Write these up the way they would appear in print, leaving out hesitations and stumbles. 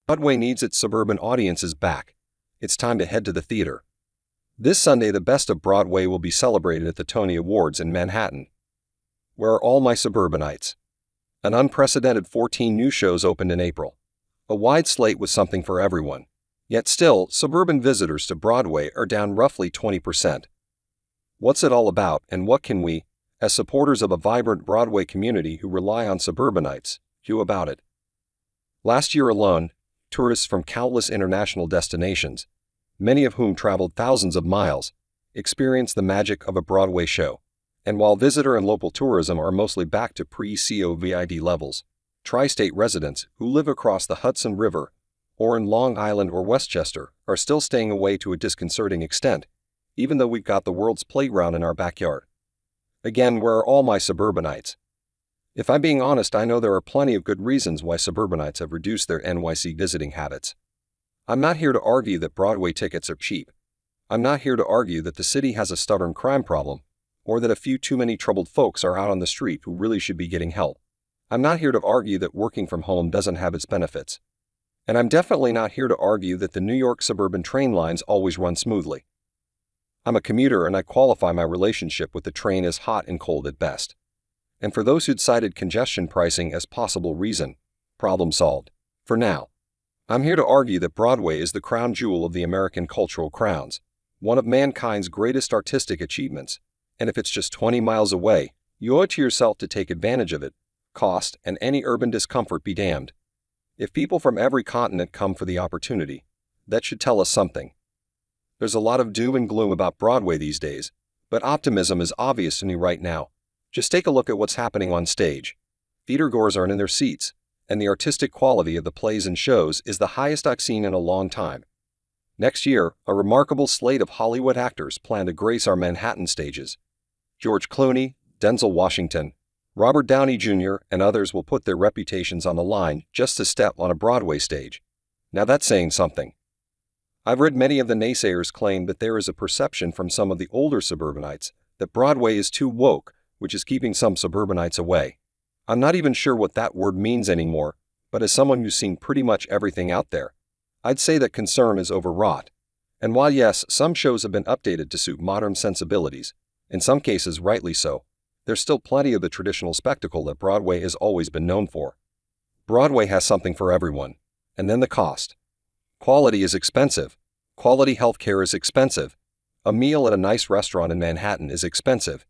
Broadway needs its suburban audiences back. It's time to head to the theater. This Sunday, the best of Broadway will be celebrated at the Tony Awards in Manhattan. Where are all my suburbanites? An unprecedented 14 new shows opened in April. A wide slate with something for everyone. Yet still, suburban visitors to Broadway are down roughly 20%. What's it all about, and what can we, as supporters of a vibrant Broadway community who rely on suburbanites, do about it? Last year alone, tourists from countless international destinations, many of whom traveled thousands of miles, experienced the magic of a Broadway show. And while visitor and local tourism are mostly back to pre-COVID levels, tri-state residents who live across the Hudson River or in Long Island or Westchester are still staying away to a disconcerting extent, even though we've got the world's playground in our backyard. Again, where are all my suburbanites? If I'm being honest, I know there are plenty of good reasons why suburbanites have reduced their NYC visiting habits. I'm not here to argue that Broadway tickets are cheap. I'm not here to argue that the city has a stubborn crime problem, or that a few too many troubled folks are out on the street who really should be getting help. I'm not here to argue that working from home doesn't have its benefits. And I'm definitely not here to argue that the New York suburban train lines always run smoothly. I'm a commuter, and I qualify my relationship with the train as hot and cold at best. And for those who'd cited congestion pricing as possible reason, problem solved. For now. I'm here to argue that Broadway is the crown jewel of the American cultural crowns, one of mankind's greatest artistic achievements, and if it's just 20 miles away, you owe it to yourself to take advantage of it. Cost and any urban discomfort be damned. If people from every continent come for the opportunity, that should tell us something. There's a lot of doom and gloom about Broadway these days, but optimism is obvious to me right now. Just take a look at what's happening on stage. Theatergoers are in their seats, and the artistic quality of the plays and shows is the highest I've seen in a long time. Next year, a remarkable slate of Hollywood actors plan to grace our Manhattan stages. George Clooney, Denzel Washington, Robert Downey Jr., and others will put their reputations on the line just to step on a Broadway stage. Now that's saying something. I've read many of the naysayers claim that there is a perception from some of the older suburbanites that Broadway is too woke, which is keeping some suburbanites away. I'm not even sure what that word means anymore, but as someone who's seen pretty much everything out there, I'd say that concern is overwrought. And while yes, some shows have been updated to suit modern sensibilities, in some cases rightly so, there's still plenty of the traditional spectacle that Broadway has always been known for. Broadway has something for everyone. And then the cost. Quality is expensive. Quality healthcare is expensive. A meal at a nice restaurant in Manhattan is expensive.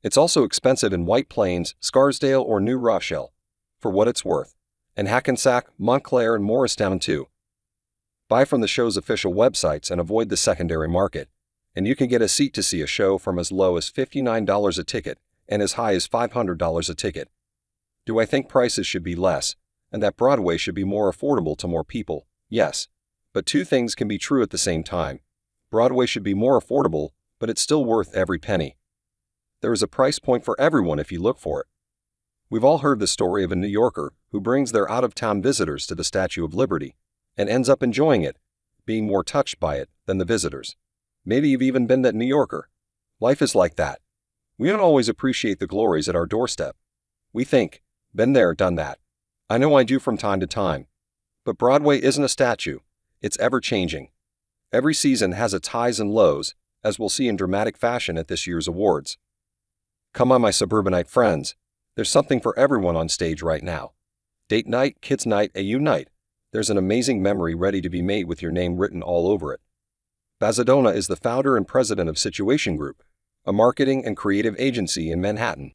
It's also expensive in White Plains, Scarsdale, or New Rochelle, for what it's worth, and Hackensack, Montclair, and Morristown too. Buy from the show's official websites and avoid the secondary market, and you can get a seat to see a show from as low as $59 a ticket and as high as $500 a ticket. Do I think prices should be less, and that Broadway should be more affordable to more people? Yes. But two things can be true at the same time. Broadway should be more affordable, but it's still worth every penny. There is a price point for everyone if you look for it. We've all heard the story of a New Yorker who brings their out-of-town visitors to the Statue of Liberty and ends up enjoying it, being more touched by it than the visitors. Maybe you've even been that New Yorker. Life is like that. We don't always appreciate the glories at our doorstep. We think, been there, done that. I know I do from time to time. But Broadway isn't a statue. It's ever-changing. Every season has its highs and lows, as we'll see in dramatic fashion at this year's awards. Come on, my suburbanite friends. There's something for everyone on stage right now. Date night, kids night, AU night. There's an amazing memory ready to be made with your name written all over it. Bazadona is the founder and president of Situation Group, a marketing and creative agency in Manhattan.